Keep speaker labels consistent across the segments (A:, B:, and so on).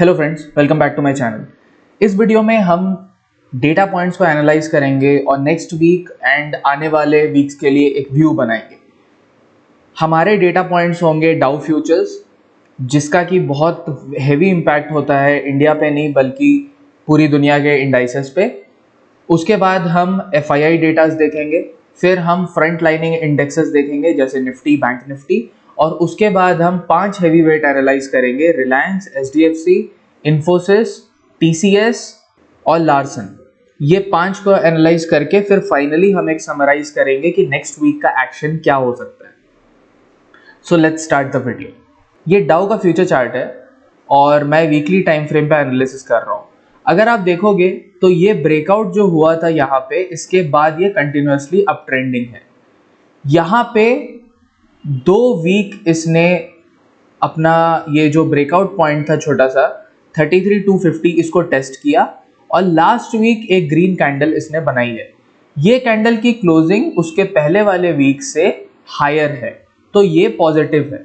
A: Hello friends, welcome back to my channel. इस video में हम डेटा पॉइंट्स को एनालाइज करेंगे और नेक्स्ट वीक एंड आने वाले वीक्स के लिए एक व्यू बनाएंगे। हमारे डेटा पॉइंट्स होंगे डाउ फ्यूचर्स, जिसका कि बहुत हेवी इम्पैक्ट होता है इंडिया पे नहीं बल्कि पूरी दुनिया के इंडाइसेस पे। उसके बाद हम FII डेटास देखेंगे, फिर हम फ्रंट लाइनिंग इंडेक्सेस देखेंगे जैसे निफ्टी, बैंक निफ्टी, और उसके बाद हम 5 हेवी वेट एनालाइज करेंगे, रिलायंस, SDFC, इन्फोसिस, TCS और लार्सन। ये 5 को एनालाइज करके फिर फाइनली हम एक समराइज करेंगे कि नेक्स्ट वीक का एक्शन क्या हो सकता है। So let's start the video. ये डाउ का फ्यूचर चार्ट है और मैं वीकली टाइम फ्रेम पे एनालिसिस कर रहा हूँ। अगर आप देखोगे तो ये ब्रेकआउट जो हुआ था यहाँ पे, इसके बाद ये कंटिन्यूअसली अप ट्रेंडिंग है। यहाँ पे 2 वीक इसने अपना ये जो ब्रेकआउट पॉइंट था छोटा सा 33,250 इसको टेस्ट किया और लास्ट वीक एक ग्रीन कैंडल इसने बनाई है। ये कैंडल की क्लोजिंग उसके पहले वाले वीक से हायर है, तो ये पॉजिटिव है।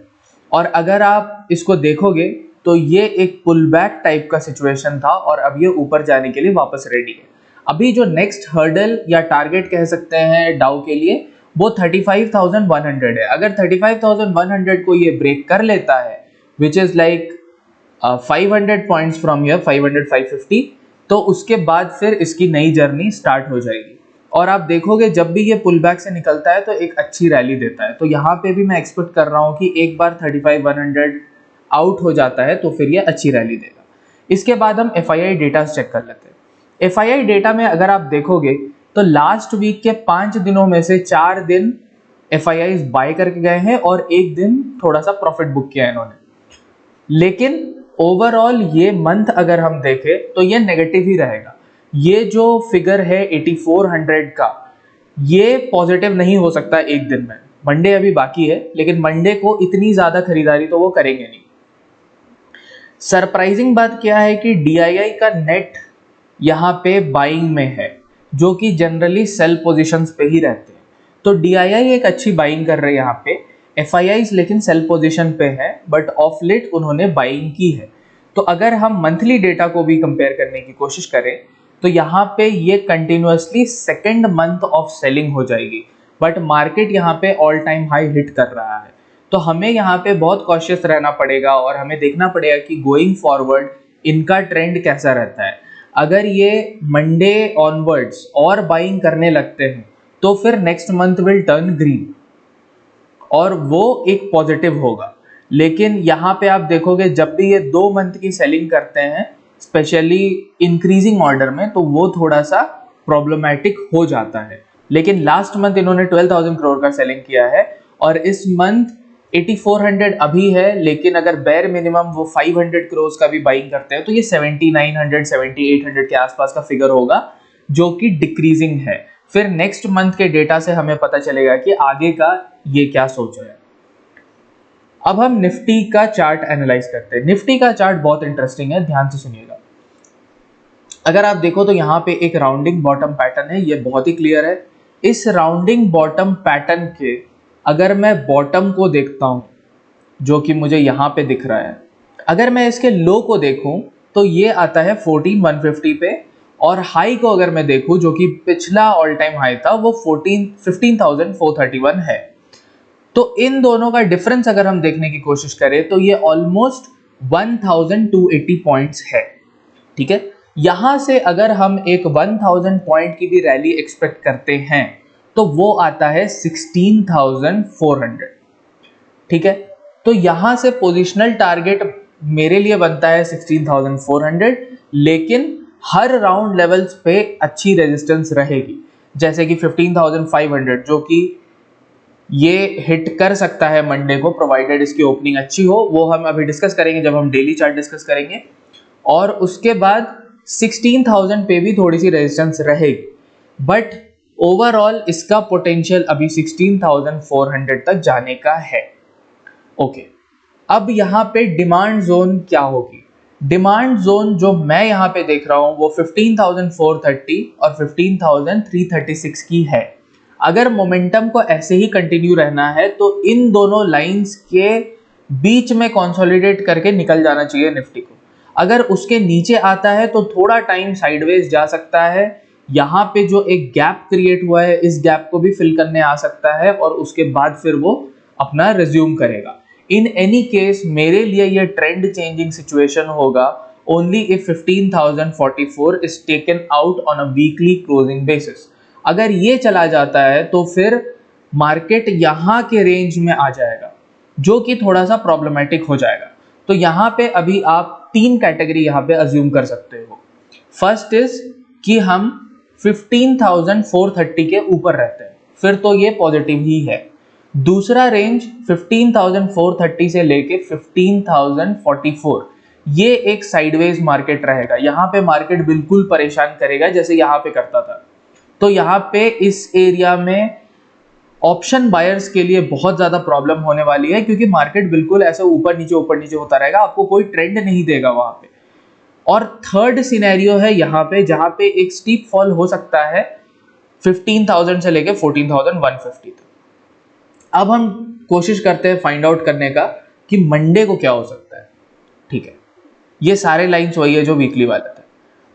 A: और अगर आप इसको देखोगे तो ये एक पुल बैक टाइप का सिचुएशन था और अब ये ऊपर जाने के लिए वापस रेडी है। अभी जो नेक्स्ट हर्डल या टारगेट कह सकते हैं डाउ के लिए वो 35,100 है। अगर 35,100 को ये ब्रेक कर लेता है, which is like 500 points from here, 500-550, तो उसके बाद फिर इसकी नई जर्नी स्टार्ट हो जाएगी। और आप देखोगे जब भी ये पुल बैक से निकलता है तो एक अच्छी रैली देता है। तो यहाँ पे भी मैं एक्सपेक्ट कर रहा हूँ कि एक बार 35,100 आउट हो जाता है तो फिर ये अच्छी रैली देगा। इसके बाद हम FII डेटा चेक कर लेते हैं। FII डेटा में अगर आप देखोगे तो लास्ट वीक के 5 दिनों में से 4 दिन FIIs बाय करके गए हैं और एक दिन थोड़ा सा प्रॉफिट बुक किया है इन्होंने। लेकिन ओवरऑल ये मंथ अगर हम देखें तो ये नेगेटिव ही रहेगा। ये जो फिगर है 8400 का, ये पॉजिटिव नहीं हो सकता एक दिन में। मंडे अभी बाकी है, लेकिन मंडे को इतनी ज्यादा खरीदारी तो वो करेंगे नहीं। सरप्राइजिंग बात क्या है कि DII का नेट यहाँ पे बाइंग में है, जो कि जनरली सेल पोजीशंस पे ही रहते हैं। तो DII एक अच्छी बाइंग कर रहे हैं यहाँ पे। FIIs लेकिन सेल पोजीशन पे है, बट ऑफ लेट उन्होंने बाइंग की है। तो अगर हम मंथली डेटा को भी कंपेयर करने की कोशिश करें तो यहाँ पे ये continuously second month of selling हो जाएगी, बट मार्केट यहाँ पे ऑल टाइम हाई हिट कर रहा है। तो हमें यहाँ पे बहुत कॉशियस रहना पड़ेगा और हमें देखना पड़ेगा कि गोइंग फॉरवर्ड इनका ट्रेंड कैसा रहता है। अगर ये मंडे ऑनवर्ड्स और बाइंग करने लगते हैं तो फिर next month will turn green और वो एक पॉजिटिव होगा। लेकिन यहाँ पे आप देखोगे जब भी ये 2 मंथ की सेलिंग करते हैं, स्पेशली इंक्रीजिंग ऑर्डर में, तो वो थोड़ा सा प्रॉब्लमैटिक हो जाता है। लेकिन लास्ट मंथ इन्होंने 12,000 करोड़ का सेलिंग किया है और इस मंथ 8400 अभी है, लेकिन अगर बेयर मिनिमम वो 500 करोड़ का भी बाइंग करते हैं तो ये 7900 7800 के आसपास का फिगर होगा, जो कि डिक्रीजिंग है। फिर नेक्स्ट मंथ के डेटा से हमें पता चलेगा कि आगे का ये क्या सोच है। अब हम निफ्टी का चार्ट एनालाइज करते हैं। निफ्टी का चार्ट बहुत इंटरेस्टिंग है, ध्यान से सुनिएगा। अगर आप देखो तो यहाँ पे एक राउंडिंग बॉटम पैटर्न है, ये बहुत ही क्लियर है। इस राउंडिंग बॉटम पैटर्न के अगर मैं बॉटम को देखता हूं, जो कि मुझे यहाँ पे दिख रहा है, अगर मैं इसके लो को देखूं तो ये आता है 14,150 पे, और हाई को अगर मैं देखूं जो कि पिछला ऑल टाइम हाई था वो 15,431 है। तो इन दोनों का डिफरेंस अगर हम देखने की कोशिश करें तो ये ऑलमोस्ट 1,280 पॉइंट्स है। ठीक है, यहां से अगर हम एक 1,000 पॉइंट की भी रैली एक्सपेक्ट करते हैं तो वो आता है 16,400। ठीक है, तो यहां से पोजिशनल टारगेट मेरे लिए बनता है 16,400, लेकिन हर राउंड लेवल्स पे अच्छी रेजिस्टेंस रहेगी, जैसे कि 15,500, जो कि ये हिट कर सकता है मंडे को, प्रोवाइडेड इसकी ओपनिंग अच्छी हो। वो हम अभी डिस्कस करेंगे जब हम डेली चार्ट डिस्कस करेंगे। और उसके बाद 16,000 पे भी थोड़ी सी रेजिस्टेंस रहेगी, बट ओवरऑल इसका पोटेंशियल अभी 16,400 तक जाने का है। ओके, अब यहाँ पे डिमांड जोन क्या होगी? डिमांड जोन जो मैं यहाँ पे देख रहा हूँ वो 15,430 और 15,336 की है। अगर मोमेंटम को ऐसे ही कंटिन्यू रहना है तो इन दोनों लाइंस के बीच में कंसोलिडेट करके निकल जाना चाहिए निफ्टी को। अगर उसके नीचे आता है तो थोड़ा टाइम साइडवेज जा सकता है, यहाँ पे जो एक गैप क्रिएट हुआ है इस गैप को भी फिल करने आ सकता है और उसके बाद फिर वो अपना रिज्यूम करेगा। इन एनी केस मेरे लिए ये ट्रेंड चेंजिंग सिचुएशन होगा only if 15,044 is taken out on a weekly closing basis. अगर ये चला जाता है तो फिर मार्केट यहाँ के रेंज में आ जाएगा जो कि थोड़ा सा प्रॉब्लमेटिक हो जाएगा। तो यहाँ पे अभी आप तीन कैटेगरी यहाँ पे अज्यूम कर सकते हो। फर्स्ट इज कि हम 15,430 के ऊपर रहते हैं, फिर तो ये पॉजिटिव ही है। दूसरा रेंज 15,430 से लेके 15,044, ये एक साइडवेज मार्केट रहेगा। यहाँ पे मार्केट बिल्कुल परेशान करेगा जैसे यहाँ पे करता था। तो यहाँ पे इस एरिया में ऑप्शन बायर्स के लिए बहुत ज्यादा प्रॉब्लम होने वाली है, क्योंकि मार्केट बिल्कुल ऐसे ऊपर नीचे होता रहेगा, आपको कोई ट्रेंड नहीं देगा वहां पे। और थर्ड सिनेरियो है यहाँ पे जहां पे एक स्टीप फॉल हो सकता है 15,000 से लेके 14,150 तक। अब हम कोशिश करते हैं फाइंड आउट करने का कि मंडे को क्या हो सकता है। ठीक है, ये सारे लाइंस वही है जो वीकली वाला था।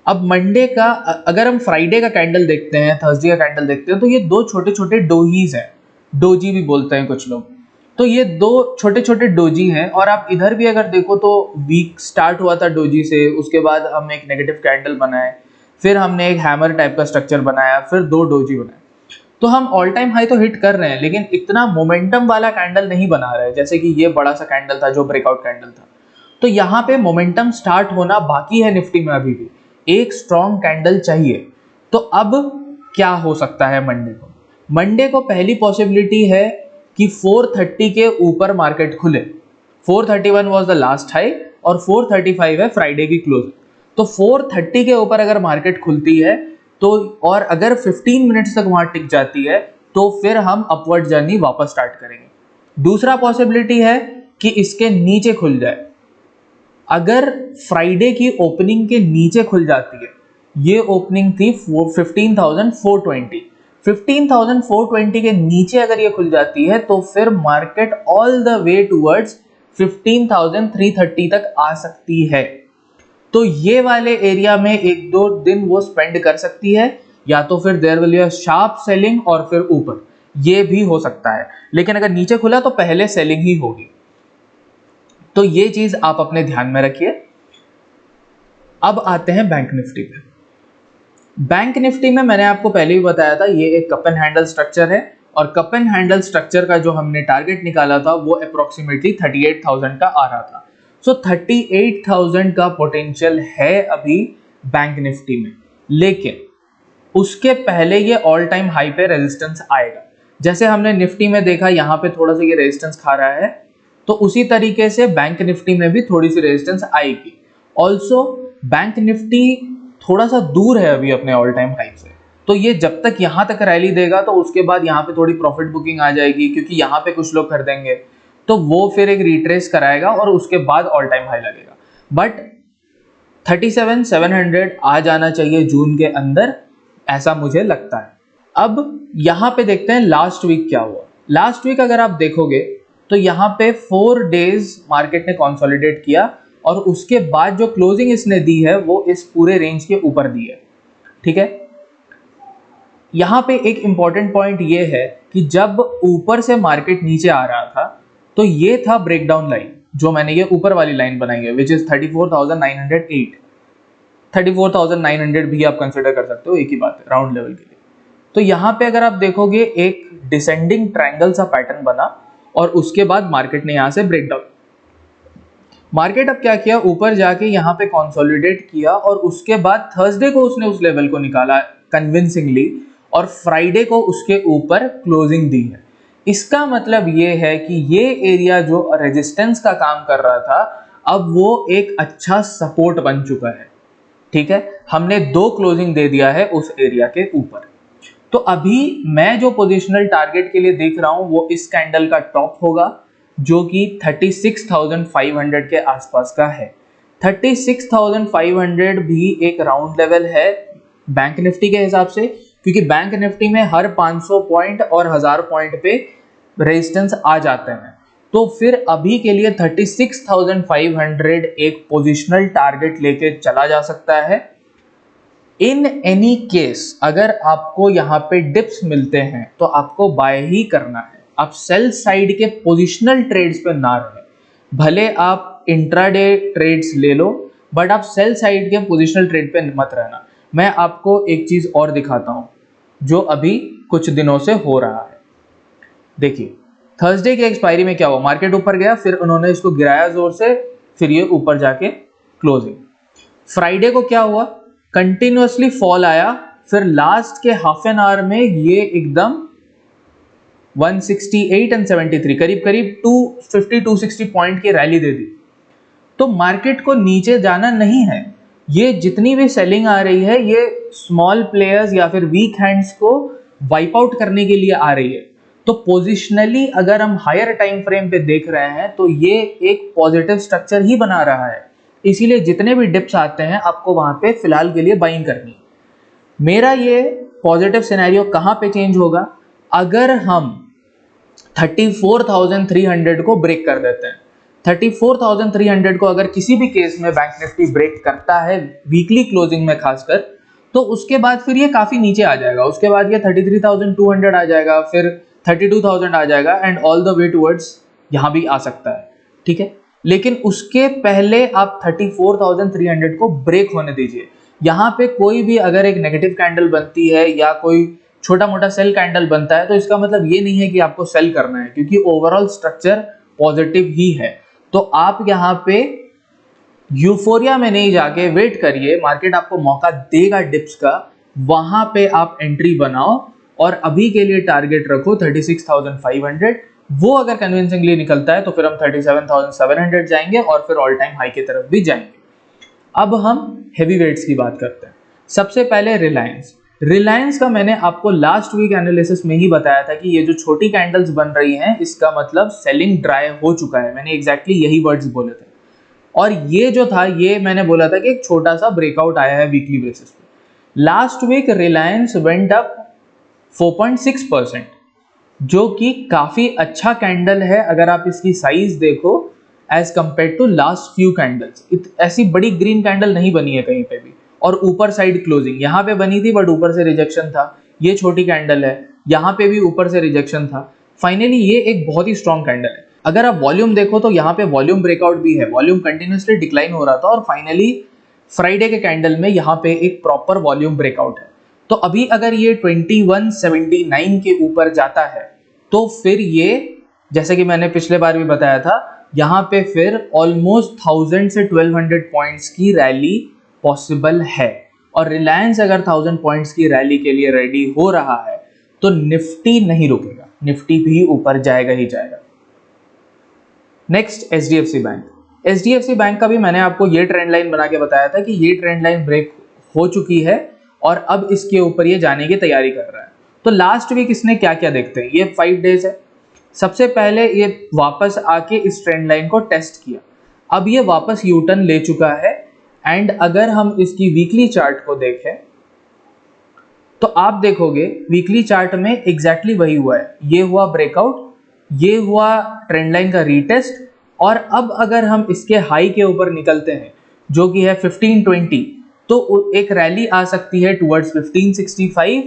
A: अब मंडे का, अगर हम फ्राइडे का कैंडल देखते हैं, थर्सडे का कैंडल देखते हैं, तो ये दो छोटे छोटे डोहीज हैं, डोजी भी बोलते हैं कुछ लोग। तो ये दो छोटे छोटे डोजी हैं और आप इधर भी अगर देखो तो वीक स्टार्ट हुआ था डोजी से, उसके बाद हम एक नेगेटिव कैंडल बनाए, फिर हमने एक हैमर टाइप का स्ट्रक्चर बनाया, फिर दो डोजी बनाए। तो हम ऑल टाइम हाई तो हिट कर रहे हैं, लेकिन इतना मोमेंटम वाला कैंडल नहीं बना रहे, जैसे कि ये बड़ा सा कैंडल था जो ब्रेकआउट कैंडल था। तो यहाँ पे मोमेंटम स्टार्ट होना बाकी है निफ्टी में, अभी भी एक स्ट्रॉन्ग कैंडल चाहिए। तो अब क्या हो सकता है मंडे को? मंडे को पहली पॉसिबिलिटी है कि 430 के ऊपर मार्केट खुले। 431 वाज द लास्ट हाई और 435 है फ्राइडे की क्लोजिंग। तो 430 के ऊपर अगर मार्केट खुलती है तो, और अगर 15 मिनट्स तक वहां टिक जाती है, तो फिर हम अपवर्ड जर्नी वापस स्टार्ट करेंगे। दूसरा पॉसिबिलिटी है कि इसके नीचे खुल जाए। अगर फ्राइडे की ओपनिंग के नीचे खुल जाती है, ये ओपनिंग थी 15,420, 15,420 के नीचे अगर ये खुल जाती है तो फिर market all the way towards 15,330 तक आ सकती है। तो ये वाले एरिया में एक दो दिन वो स्पेंड कर सकती है, या तो फिर there will be a sharp selling और फिर ऊपर, ये भी हो सकता है। लेकिन अगर नीचे खुला तो पहले सेलिंग ही होगी। तो ये चीज आप अपने ध्यान में रखिए। अब आते हैं बैंक निफ्टी पे। बैंक निफ्टी में मैंने आपको पहले भी बताया था, ये एक कप एंड हैंडल स्ट्रक्चर है और कप एंड हैंडल स्ट्रक्चर का जो हमने टारगेट निकाला था वो अप्रोक्सीमेटली 38,000 का आ रहा था। सो 38,000 का पोटेंशियल है अभी बैंक निफ्टी में, लेकिन उसके पहले ये ऑल टाइम हाई पे रेजिस्टेंस आएगा। जैसे हमने निफ्टी में देखा यहाँ पे थोड़ा सा ये रेजिस्टेंस खा रहा है, तो उसी तरीके से बैंक निफ्टी में भी थोड़ी सी रेजिस्टेंस आएगी। ऑल्सो बैंक निफ्टी थोड़ा सा दूर है अभी अपने ऑल टाइम हाई से, तो ये जब तक यहाँ तक रैली देगा तो उसके बाद यहाँ पे थोड़ी प्रॉफिट बुकिंग आ जाएगी, क्योंकि यहाँ पे कुछ लोग खरीदेंगे, तो वो फिर एक रिट्रेस कराएगा और उसके बाद ऑल टाइम हाई लगेगा। बट 37,700 आ जाना चाहिए जून के अंदर, ऐसा मुझे लगता है। अब यहाँ पे देखते हैं लास्ट वीक क्या हुआ। लास्ट वीक अगर आप देखोगे तो यहाँ पे 4 डेज मार्केट ने कंसोलिडेट किया और उसके बाद जो क्लोजिंग इसने दी है वो इस पूरे रेंज के ऊपर दी है। ठीक है, यहाँ पे एक इंपॉर्टेंट पॉइंट ये है कि जब ऊपर से मार्केट नीचे आ रहा था तो ये था ब्रेकडाउन लाइन, जो मैंने ये ऊपर वाली लाइन बनाई है, विच इज 34,908। 34,900 भी आप कंसिडर कर सकते हो, एक ही बात है राउंड लेवल के लिए। तो यहाँ पे अगर आप देखोगे एक डिसेंडिंग ट्रायंगल सा पैटर्न बना और उसके बाद मार्केट ने यहाँ से ब्रेकडाउन। मार्केट अब क्या किया, ऊपर जाके यहाँ पे कंसोलिडेट किया और उसके बाद थर्सडे को उसने उस लेवल को निकाला कन्विंसिंगली और फ्राइडे को उसके ऊपर क्लोजिंग दी है। इसका मतलब ये है कि ये एरिया जो रेजिस्टेंस का काम कर रहा था अब वो एक अच्छा सपोर्ट बन चुका है। ठीक है, हमने 2 क्लोजिंग दे दिया है उस एरिया के ऊपर। तो अभी मैं जो पोजिशनल टारगेट के लिए देख रहा हूं वो इस कैंडल का टॉप होगा, जो कि 36,500 के आसपास का है। 36,500 भी एक राउंड लेवल है बैंक निफ्टी के हिसाब से, क्योंकि बैंक निफ्टी में हर 500 पॉइंट और 1000 पॉइंट पे रेजिस्टेंस आ जाते हैं। तो फिर अभी के लिए 36,500 एक पोजिशनल टारगेट लेके चला जा सकता है। इन एनी केस अगर आपको यहाँ पे डिप्स मिलते हैं तो आपको बाय ही करना है, आप सेल साइड के पोजिशनल ट्रेड्स पे ना रहे। भले आप इंट्राडे ट्रेड्स ले लो बट आप सेल साइड के पोजिशनल ट्रेड पे मत रहना। मैं आपको एक चीज और दिखाता हूं जो अभी कुछ दिनों से हो रहा है। देखिए थर्सडे की एक्सपायरी में क्या हुआ, मार्केट ऊपर गया, फिर उन्होंने इसको गिराया जोर से, फिर ये ऊपर जाके क्लोजिंग। फ्राइडे को क्या हुआ, कंटिन्यूअसली फॉल आया, फिर लास्ट के हाफ एन आवर में ये एकदम 168 एंड 73 करीब करीब 250-260 पॉइंट की रैली दे दी। तो मार्केट को नीचे जाना नहीं है, ये जितनी भी सेलिंग आ रही है ये स्मॉल प्लेयर्स या फिर वीक हैंड्स को वाइप आउट करने के लिए आ रही है। तो पोजिशनली अगर हम हायर टाइम फ्रेम पे देख रहे हैं तो ये एक पॉजिटिव स्ट्रक्चर ही बना रहा है, इसीलिए जितने भी डिप्स आते हैं आपको वहां पे फिलहाल के लिए बाइंग करनी। मेरा ये पॉजिटिव सिनेरियो कहां पे चेंज होगा, अगर हम 34,300 को ब्रेक कर देते हैं। 34,300 को अगर किसी भी केस में बैंक निफ्टी ब्रेक करता है वीकली क्लोजिंग में खासकर, तो उसके बाद फिर ये काफी नीचे आ जाएगा, उसके बाद ये 33,200 आ जाएगा, फिर 32,000 आ जाएगा and all the way towards यहाँ भी आ सकता है, ठीक है। लेकिन उसके पहले आप 34,300 को ब्रेक होने दीजिए। यहाँ पे कोई भी अगर एक नेगेटिव कैंडल बनती है या कोई छोटा मोटा सेल कैंडल बनता है तो इसका मतलब ये नहीं है कि आपको सेल करना है, क्योंकि ओवरऑल स्ट्रक्चर पॉजिटिव ही है। तो आप यहाँ पे यूफोरिया में नहीं जाके वेट करिए, मार्केट आपको मौका देगा डिप्स का, वहां पे आप एंट्री बनाओ और अभी के लिए टारगेट रखो 36,500। वो अगर कन्विंसिंगली निकलता है तो फिर हम 37,700 जाएंगे और फिर ऑल टाइम हाई की तरफ भी जाएंगे। अब हम हेवी वेट्स की बात करते हैं। सबसे पहले रिलायंस का मैंने आपको लास्ट वीक एनालिसिस में ही बताया था कि ये जो छोटी कैंडल्स बन रही हैं इसका मतलब सेलिंग ड्राई हो चुका है, मैंने एग्जैक्टली यही वर्ड्स बोले थे। और ये जो था ये मैंने बोला था कि एक छोटा सा ब्रेकआउट आया है वीकली बेसिस पे। Last week Reliance went up 4.6%, जो कि काफी अच्छा कैंडल है अगर आप इसकी साइज देखो as compare to last few candles. ऐसी बड़ी ग्रीन कैंडल नहीं बनी है कहीं पे भी, और ऊपर साइड क्लोजिंग यहाँ पे बनी थी बट ऊपर से रिजेक्शन था। ये छोटी कैंडल है, यहाँ पे भी ऊपर से रिजेक्शन था। फाइनली ये एक बहुत ही स्ट्रॉन्ग कैंडल है। अगर आप वॉल्यूम देखो तो यहाँ पे वॉल्यूम ब्रेकआउट भी है, वॉल्यूम कंटिन्यूसली डिक्लाइन हो रहा था और फाइनली फ्राइडे के कैंडल में यहाँ पे एक प्रॉपर वॉल्यूम ब्रेकआउट है। तो अभी अगर ये 2179 के ऊपर जाता है तो फिर ये, जैसे कि मैंने पिछले बार भी बताया था, यहाँ पे फिर ऑलमोस्ट 1000 से 1200 पॉइंट्स की रैली पॉसिबल है। और रिलायंस अगर 1000 पॉइंट्स की रैली के लिए रेडी हो रहा है तो निफ्टी नहीं रुकेगा, निफ्टी भी ऊपर जाएगा ही जाएगा। Next HDFC bank. HDFC bank का भी मैंने आपको ये ट्रेंड लाइन बना के बताया था कि ये ट्रेंड लाइन ब्रेक हो चुकी है और अब इसके ऊपर ये जाने की तैयारी कर रहा है। तो लास्ट वीक इसने क्या क्या देखते हैं, ये 5 डेज है। सबसे पहले ये वापस आके इस ट्रेंड लाइन को टेस्ट किया, अब ये वापस यू टर्न ले चुका है। एंड अगर हम इसकी वीकली चार्ट को देखें तो आप देखोगे वीकली चार्ट में एग्जैक्टली वही हुआ है, ये हुआ ब्रेकआउट, ये हुआ ट्रेंड लाइन का रीटेस्ट। और अब अगर हम इसके हाई के ऊपर निकलते हैं जो कि है 1520, तो एक रैली आ सकती है टुवर्ड्स 1565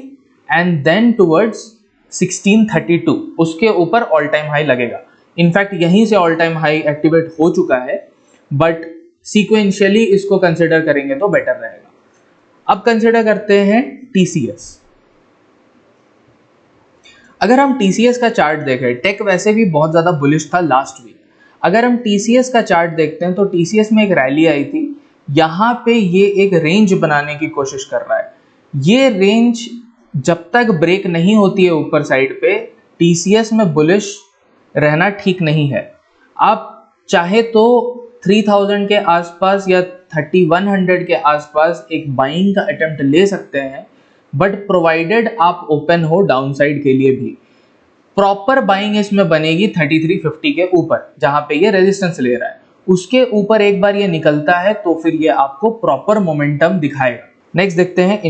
A: एंड देन टुवर्ड्स 1632, उसके ऊपर ऑल टाइम हाई लगेगा। इनफैक्ट यहीं से ऑल टाइम हाई एक्टिवेट हो चुका है, बट सीक्वेंशियली इसको कंसिडर करेंगे तो बेटर रहेगा। अब कंसिडर करते हैं TCS। अगर हम TCS का चार्ट देखें, टेक वैसे भी बहुत ज्यादा बुलिश था लास्ट वीक। अगर हम TCS का चार्ट देखते हैं तो TCS में एक रैली आई थी, यहाँ पे ये एक रेंज बनाने की कोशिश कर रहा है। ये रेंज जब तक ब्रेक नहीं होती है ऊपर साइड पे, TCS में बुलिश रहना ठीक नहीं है। आप चाहे तो 3000 के आसपास या 3100 के आसपास एक बाइंग का अटेम्प्ट ले सकते हैं, बट प्रोवाइडेड आप ओपन हो डाउनसाइड के लिए भी। प्रॉपर बाइंग इसमें बनेगी 3350 के ऊपर, जहां पे ये रेजिस्टेंस ले रहा है। उसके ऊपर एक बार ये निकलता है तो फिर ये आपको प्रॉपर मोमेंटम दिखाएगा। नेक्स्ट देखते हैं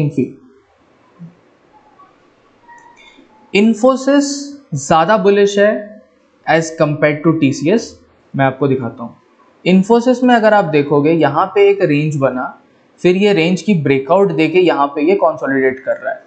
A: इन्फोसिस ज्यादा बुलिश है, एज कंपेयर टू TCS। मैं आपको दिखाता हूँ। इन्फोसिस में अगर आप देखोगे यहाँ पे एक रेंज बना, फिर ये रेंज की ब्रेकआउट देके यहाँ पे ये कंसोलिडेट कर रहा है।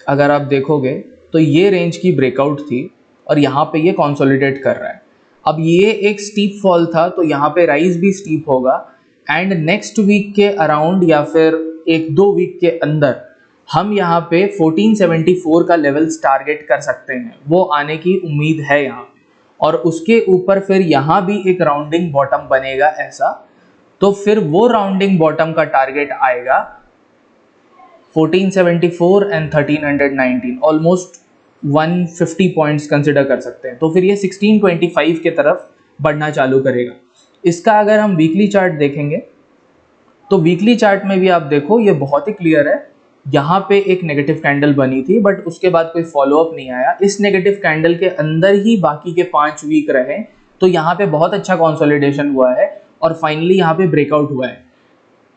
A: अगर आप देखोगे तो ये रेंज की ब्रेकआउट थी और यहाँ पे ये कंसोलिडेट कर रहा है। अब ये एक स्टीप फॉल था, तो यहाँ पे राइज भी स्टीप होगा एंड नेक्स्ट वीक के अराउंड या फिर 1-2 वीक के अंदर हम यहाँ पे 1474 का लेवल्स टारगेट कर सकते हैं, वो आने की उम्मीद है यहाँ पे। और उसके ऊपर फिर यहाँ भी एक राउंडिंग बॉटम बनेगा ऐसा, तो फिर वो राउंडिंग बॉटम का टारगेट आएगा 1474 एंड 1319, ऑलमोस्ट 150 पॉइंट्स कंसिडर कर सकते हैं। तो फिर ये 1625 के तरफ बढ़ना चालू करेगा। इसका अगर हम वीकली चार्ट देखेंगे तो वीकली चार्ट में भी आप देखो ये बहुत ही क्लियर है। यहाँ पे एक नेगेटिव कैंडल बनी थी बट उसके बाद कोई फॉलोअप नहीं आया। इस नेगेटिव कैंडल के अंदर ही बाकी के 5 वीक रहे, तो यहाँ पे बहुत अच्छा कंसोलिडेशन हुआ है और फाइनली यहाँ पे ब्रेकआउट हुआ है।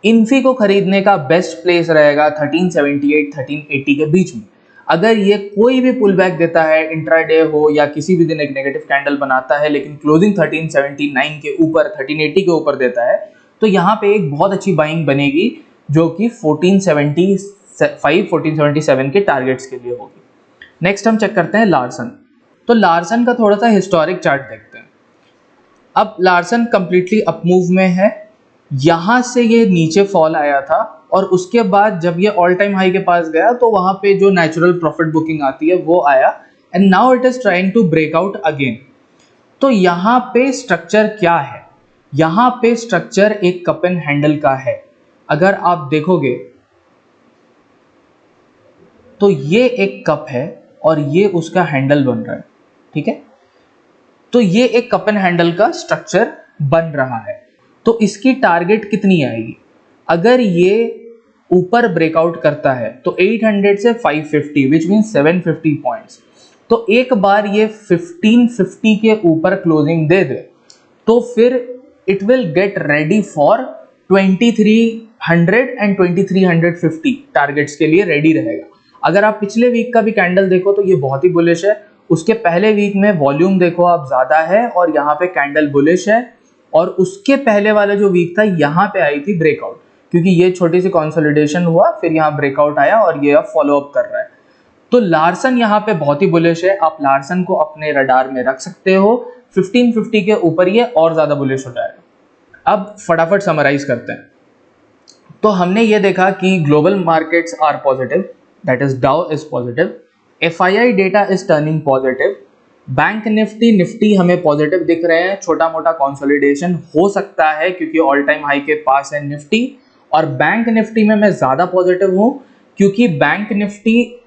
A: इन्फी को खरीदने का बेस्ट प्लेस रहेगा 1378-1380 के बीच में। अगर ये कोई भी पुल बैक देता है, इंट्राडे हो या किसी भी दिन एक नेगेटिव कैंडल बनाता है लेकिन क्लोजिंग 1379 के ऊपर 1380 के ऊपर देता है, तो यहाँ पे एक बहुत अच्छी बाइंग बनेगी जो कि 1475-1477 के टारगेट्स के लिए होगी। नेक्स्ट हम चेक करते हैं लार्सन। तो लार्सन का थोड़ा सा हिस्टोरिक चार्ट देखते हैं। अब लार्सन कंप्लीटली अपमूव में है। यहाँ से ये नीचे फॉल आया था और उसके बाद जब ये ऑल टाइम हाई के पास गया तो वहाँ पे जो नेचुरल प्रॉफिट बुकिंग आती है वो आया and now it is trying to break out again. तो यहाँ पे स्ट्रक्चर क्या है? यहाँ पे स्ट्रक्चर एक कप एंड हैंडल का है। अगर आप देखोगे तो ये एक कप है और ये उसका हैंडल बन रहा है, ठीक है। तो ये एक कप एंड हैंडल का स्ट्रक्चर बन रहा है। तो इसकी टारगेट कितनी आएगी? अगर ये ऊपर ब्रेकआउट करता है तो 800 से 550 विच मीन 750 पॉइंट्स। तो एक बार ये 1550 के ऊपर क्लोजिंग दे दे तो फिर it will get ready for 2300 and 2350 targets के लिए रेडी रहेगा। अगर आप पिछले वीक का भी कैंडल देखो तो ये बहुत ही बुलिश है। उसके पहले वीक में वॉल्यूम देखो आप ज़्यादा है और यहाँ पे कैंडल बुलिश है, और उसके पहले वाला जो वीक था यहाँ पे आई थी ब्रेकआउट, क्योंकि ये छोटी सी कंसोलिडेशन हुआ, फिर यहाँ ब्रेकआउट आया और ये अब फॉलोअप कर रहा है। तो लार्सन यहाँ पे बहुत ही बुलिश है। आप लार्सन को अपने रडार में रख सकते हो। 1550 के ऊपर ये और ज़्यादा बुलिश हो जाएगा। अब फटाफट समराइज करते हैं। तो हमने ये देखा कि global markets are positive, that is Dow is positive, FII data is turning positive, bank Nifty हमें पॉजिटिव दिख रहे हैं। छोटा मोटा कंसोलिडेशन हो सकता है क्योंकि ऑल टाइम हाई के पास है निफ्टी, और बैंक निफ्टी में मैं ज़्यादा पॉजिटिव हूँ क्योंकि बैंक निफ्टी,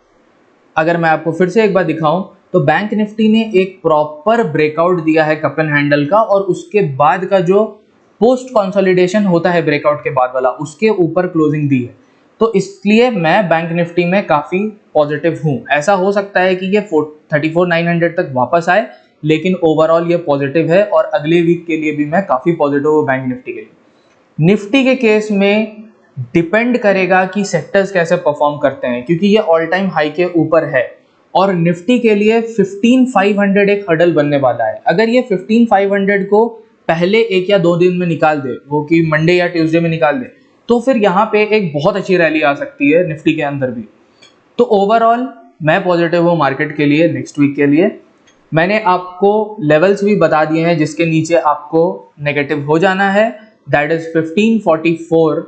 A: अगर मैं आपको फिर से एक बार दिखाऊं तो बैंक निफ्टी ने एक प्रॉपर ब्रेकआउट दिया है कप एंड हैंडल का, और उसके बाद का जो पोस्ट कंसोलिडेशन होता है ब्रेकआउट के बाद वाला, उसके ऊपर क्लोजिंग दी है। तो इसलिए मैं बैंक निफ्टी में काफ़ी पॉजिटिव हूँ। ऐसा हो सकता है कि ये 34,900 तक वापस आए, लेकिन ओवरऑल ये पॉजिटिव है और अगले वीक के लिए भी मैं काफ़ी पॉजिटिव हूँ बैंक निफ्टी के लिए। निफ्टी के केस में डिपेंड करेगा कि सेक्टर्स कैसे परफॉर्म करते हैं, क्योंकि ये ऑल टाइम हाई के ऊपर है और निफ्टी के लिए 15,500 एक हर्डल बनने वाला है। अगर ये 15,500 को पहले 1 या 2 दिन में निकाल दे, वो कि मंडे या ट्यूसडे में निकाल दे, तो फिर यहाँ पे एक बहुत अच्छी रैली आ सकती है निफ्टी के अंदर भी। तो ओवरऑल मैं पॉजिटिव हूँ मार्केट के लिए नेक्स्ट वीक के लिए। मैंने आपको लेवल्स भी बता दिए हैं जिसके नीचे आपको नेगेटिव हो जाना है, that is 1544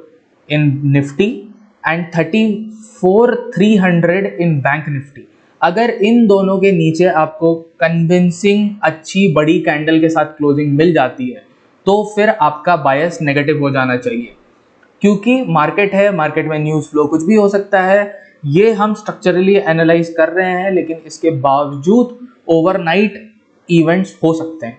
A: in Nifty and 34,300 in bank Nifty. अगर इन दोनों के नीचे आपको कन्विंसिंग अच्छी बड़ी कैंडल के साथ क्लोजिंग मिल जाती है तो फिर आपका बायस नेगेटिव हो जाना चाहिए, क्योंकि मार्केट है, मार्केट में न्यूज़ फ्लो कुछ भी हो सकता है। ये हम स्ट्रक्चरली एनालाइज कर रहे हैं, लेकिन इसके बावजूद ओवरनाइट इवेंट्स हो सकते हैं।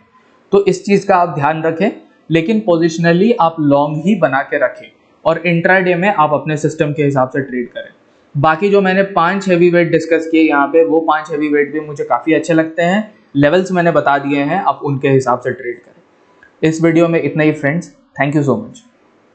A: तो इस चीज़ का आप ध्यान रखें, लेकिन पोजिशनली आप लॉन्ग ही बना के रखें और इंट्राडे में आप अपने सिस्टम के हिसाब से ट्रेड करें। बाकी जो मैंने 5 हैवी वेट डिस्कस किए यहाँ पे, वो 5 हैवी वेट भी मुझे काफ़ी अच्छे लगते हैं। लेवल्स मैंने बता दिए हैं, आप उनके हिसाब से ट्रेड करें। इस वीडियो में इतना ही friends, thank you so much.